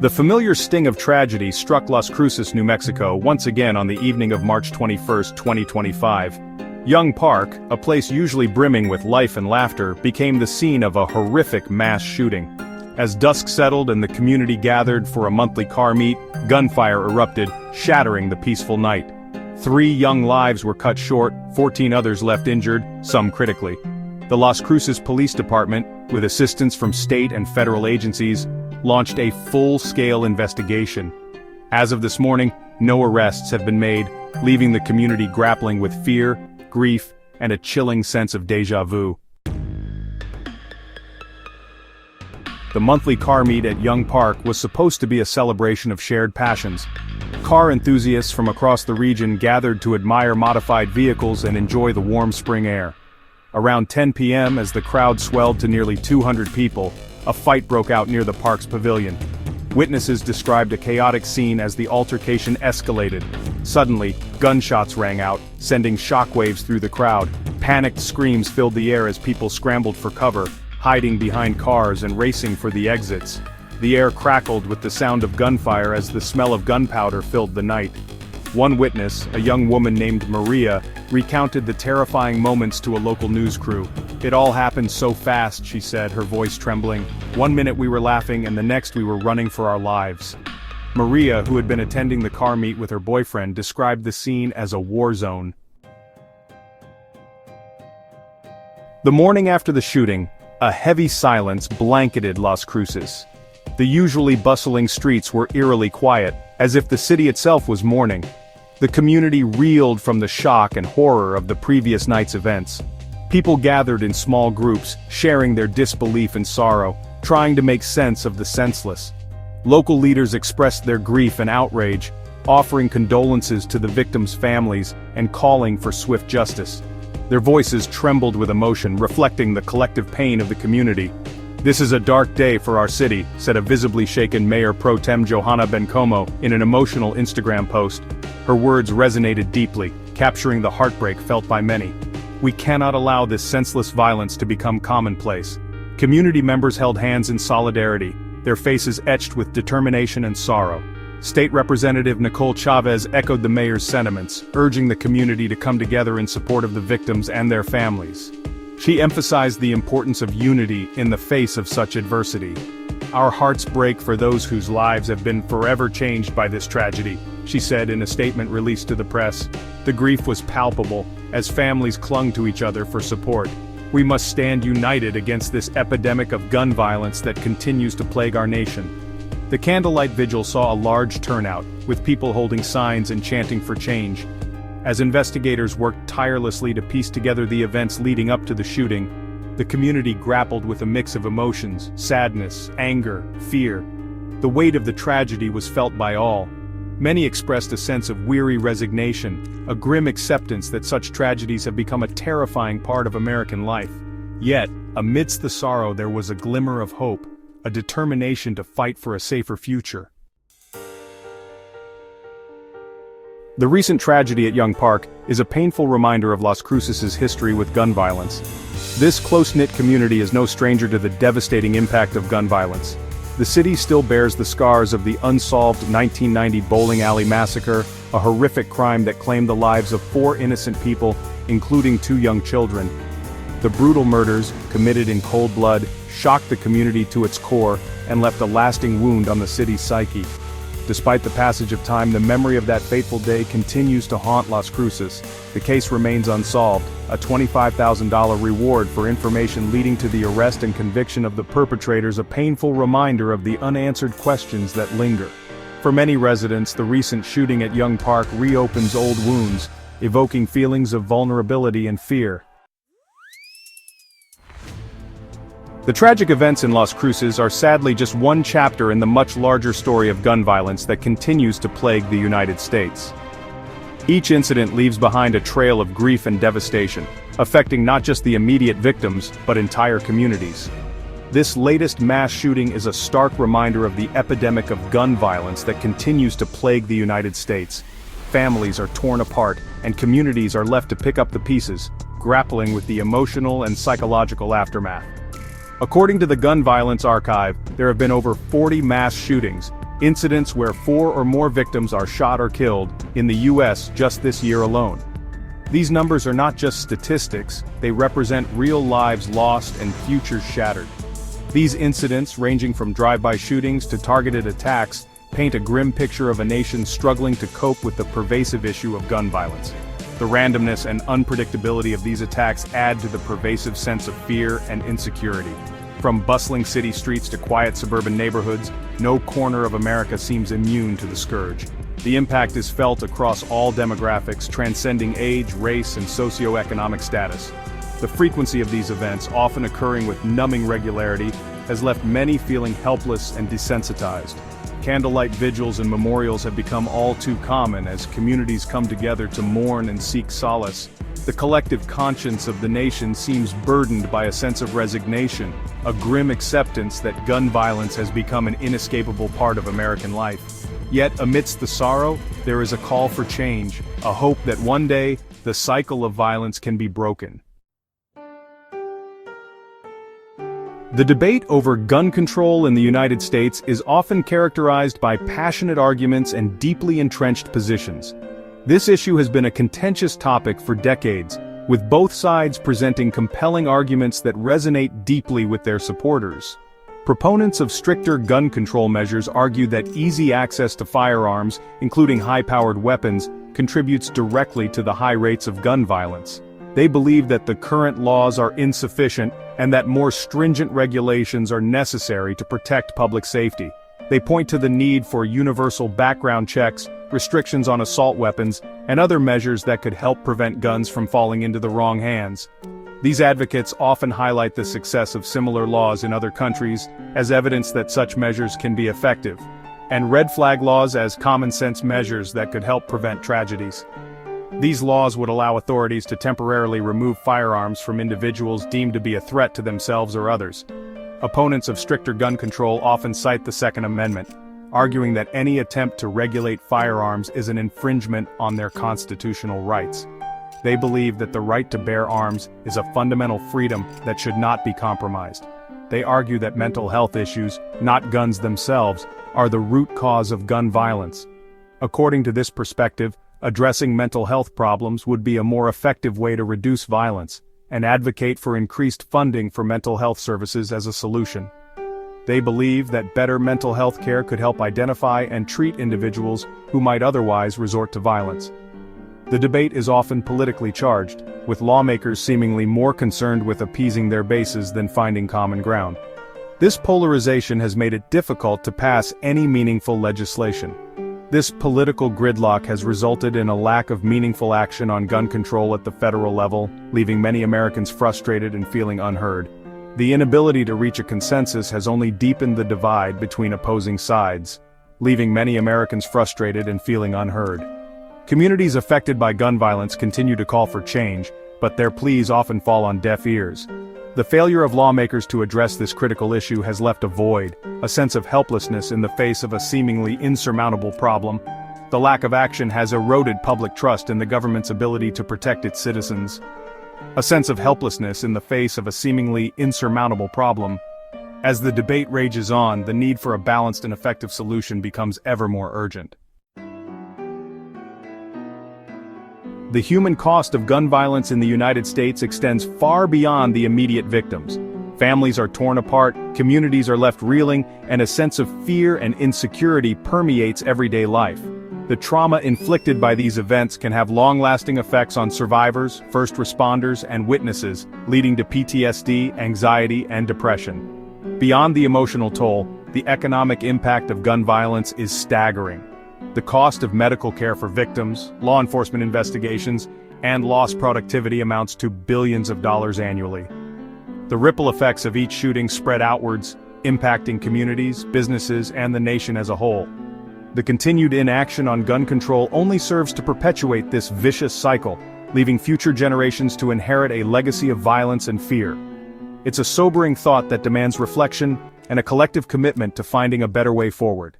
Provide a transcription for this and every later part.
The familiar sting of tragedy struck Las Cruces, New Mexico once again on the evening of March 21, 2025. Young Park, a place usually brimming with life and laughter, became the scene of a horrific mass shooting. As dusk settled and the community gathered for a monthly car meet, gunfire erupted, shattering the peaceful night. 3 young lives were cut short, 14 others left injured, some critically. The Las Cruces Police Department, with assistance from state and federal agencies, launched a full-scale investigation. As of this morning, no arrests have been made, leaving the community grappling with fear, grief, and a chilling sense of déjà vu. The monthly car meet at Young Park was supposed to be a celebration of shared passions. Car enthusiasts from across the region gathered to admire modified vehicles and enjoy the warm spring air. Around 10 p.m., as the crowd swelled to nearly 200 people, a fight broke out near the park's pavilion. Witnesses described a chaotic scene as the altercation escalated. Suddenly, gunshots rang out, sending shockwaves through the crowd. Panicked screams filled the air as people scrambled for cover, hiding behind cars and racing for the exits. The air crackled with the sound of gunfire as the smell of gunpowder filled the night. One witness, a young woman named Maria, recounted the terrifying moments to a local news crew. "It all happened so fast," she said, her voice trembling. "One minute we were laughing and the next we were running for our lives." Maria, who had been attending the car meet with her boyfriend, described the scene as a war zone. The morning after the shooting, a heavy silence blanketed Las Cruces. The usually bustling streets were eerily quiet, as if the city itself was mourning. The community reeled from the shock and horror of the previous night's events. People gathered in small groups, sharing their disbelief and sorrow, trying to make sense of the senseless. Local leaders expressed their grief and outrage, offering condolences to the victims' families and calling for swift justice. Their voices trembled with emotion, reflecting the collective pain of the community. "This is a dark day for our city," said a visibly shaken Mayor Pro Tem Johanna Bencomo in an emotional Instagram post. Her words resonated deeply, capturing the heartbreak felt by many. "We cannot allow this senseless violence to become commonplace." Community members held hands in solidarity, their faces etched with determination and sorrow. State Representative Nicole Chavez echoed the mayor's sentiments, urging the community to come together in support of the victims and their families. She emphasized the importance of unity in the face of such adversity. "Our hearts break for those whose lives have been forever changed by this tragedy," she said in a statement released to the press. The grief was palpable, as families clung to each other for support. "We must stand united against this epidemic of gun violence that continues to plague our nation." The candlelight vigil saw a large turnout, with people holding signs and chanting for change. As investigators worked tirelessly to piece together the events leading up to the shooting, the community grappled with a mix of emotions: sadness, anger, fear. The weight of the tragedy was felt by all. Many expressed a sense of weary resignation, a grim acceptance that such tragedies have become a terrifying part of American life. Yet, amidst the sorrow there was a glimmer of hope, a determination to fight for a safer future. The recent tragedy at Young Park is a painful reminder of Las Cruces' history with gun violence. This close-knit community is no stranger to the devastating impact of gun violence. The city still bears the scars of the unsolved 1990 bowling alley massacre, a horrific crime that claimed the lives of 4 innocent people, including 2 young children. The brutal murders, committed in cold blood, shocked the community to its core and left a lasting wound on the city's psyche. Despite the passage of time, the memory of that fateful day continues to haunt Las Cruces. The case remains unsolved, a $25,000 reward for information leading to the arrest and conviction of the perpetrators, a painful reminder of the unanswered questions that linger. For many residents, the recent shooting at Young Park reopens old wounds, evoking feelings of vulnerability and fear. The tragic events in Las Cruces are sadly just one chapter in the much larger story of gun violence that continues to plague the United States. Each incident leaves behind a trail of grief and devastation, affecting not just the immediate victims, but entire communities. This latest mass shooting is a stark reminder of the epidemic of gun violence that continues to plague the United States. Families are torn apart, and communities are left to pick up the pieces, grappling with the emotional and psychological aftermath. According to the Gun Violence Archive, there have been over 40 mass shootings, incidents where 4 or more victims are shot or killed in the US just this year alone. These numbers are not just statistics, they represent real lives lost and futures shattered. These incidents, ranging from drive-by shootings to targeted attacks, paint a grim picture of a nation struggling to cope with the pervasive issue of gun violence. The randomness and unpredictability of these attacks add to the pervasive sense of fear and insecurity. From bustling city streets to quiet suburban neighborhoods, no corner of America seems immune to the scourge. The impact is felt across all demographics, transcending age, race, and socioeconomic status. The frequency of these events, often occurring with numbing regularity, has left many feeling helpless and desensitized. Candlelight vigils and memorials have become all too common as communities come together to mourn and seek solace. The collective conscience of the nation seems burdened by a sense of resignation, a grim acceptance that gun violence has become an inescapable part of American life. Yet, amidst the sorrow, there is a call for change, a hope that one day, the cycle of violence can be broken. The debate over gun control in the United States is often characterized by passionate arguments and deeply entrenched positions. This issue has been a contentious topic for decades, with both sides presenting compelling arguments that resonate deeply with their supporters. Proponents of stricter gun control measures argue that easy access to firearms, including high-powered weapons, contributes directly to the high rates of gun violence. They believe that the current laws are insufficient and that more stringent regulations are necessary to protect public safety. They point to the need for universal background checks, restrictions on assault weapons, and other measures that could help prevent guns from falling into the wrong hands. These advocates often highlight the success of similar laws in other countries as evidence that such measures can be effective, and red flag laws as common-sense measures that could help prevent tragedies. These laws would allow authorities to temporarily remove firearms from individuals deemed to be a threat to themselves or others. Opponents of stricter gun control often cite the Second Amendment, arguing that any attempt to regulate firearms is an infringement on their constitutional rights. They believe that the right to bear arms is a fundamental freedom that should not be compromised. They argue that mental health issues, not guns themselves, are the root cause of gun violence. According to this perspective, addressing mental health problems would be a more effective way to reduce violence, and advocate for increased funding for mental health services as a solution. They believe that better mental health care could help identify and treat individuals who might otherwise resort to violence. The debate is often politically charged, with lawmakers seemingly more concerned with appeasing their bases than finding common ground. This polarization has made it difficult to pass any meaningful legislation. This political gridlock has resulted in a lack of meaningful action on gun control at the federal level, leaving many Americans frustrated and feeling unheard. The inability to reach a consensus has only deepened the divide between opposing sides, leaving many Americans frustrated and feeling unheard. Communities affected by gun violence continue to call for change, but their pleas often fall on deaf ears. The failure of lawmakers to address this critical issue has left a void, a sense of helplessness in the face of a seemingly insurmountable problem. The lack of action has eroded public trust in the government's ability to protect its citizens. A sense of helplessness in the face of a seemingly insurmountable problem. As the debate rages on, the need for a balanced and effective solution becomes ever more urgent. The human cost of gun violence in the United States extends far beyond the immediate victims. Families are torn apart, communities are left reeling, and a sense of fear and insecurity permeates everyday life. The trauma inflicted by these events can have long-lasting effects on survivors, first responders, and witnesses, leading to PTSD, anxiety, and depression. Beyond the emotional toll, the economic impact of gun violence is staggering. The cost of medical care for victims, law enforcement investigations, and lost productivity amounts to billions of dollars annually. The ripple effects of each shooting spread outwards, impacting communities, businesses, and the nation as a whole. The continued inaction on gun control only serves to perpetuate this vicious cycle, leaving future generations to inherit a legacy of violence and fear. It's a sobering thought that demands reflection and a collective commitment to finding a better way forward.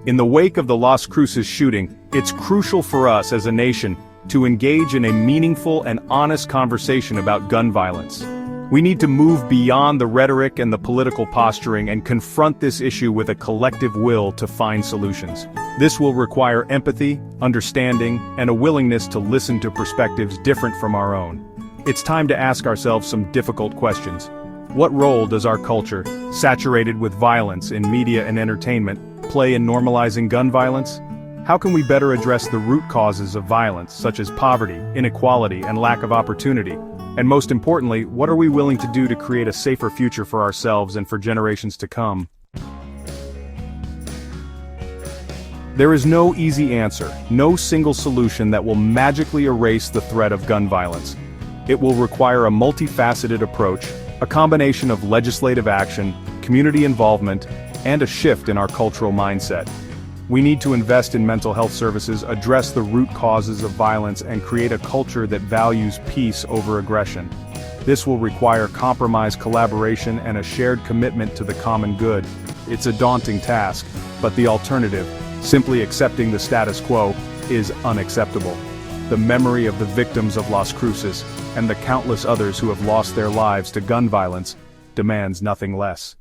In the wake of the Las Cruces shooting, it's crucial for us as a nation to engage in a meaningful and honest conversation about gun violence. We need to move beyond the rhetoric and the political posturing and confront this issue with a collective will to find solutions. This will require empathy, understanding, and a willingness to listen to perspectives different from our own. It's time to ask ourselves some difficult questions. What role does our culture, saturated with violence in media and entertainment, play in normalizing gun violence? How can we better address the root causes of violence, such as poverty, inequality, and lack of opportunity? And most importantly, what are we willing to do to create a safer future for ourselves and for generations to come? There is no easy answer, no single solution that will magically erase the threat of gun violence. It will require a multifaceted approach, a combination of legislative action, community involvement, and a shift in our cultural mindset. We need to invest in mental health services, address the root causes of violence, and create a culture that values peace over aggression. This will require compromise, collaboration, and a shared commitment to the common good. It's a daunting task, but the alternative, simply accepting the status quo, is unacceptable. The memory of the victims of Las Cruces, and the countless others who have lost their lives to gun violence, demands nothing less.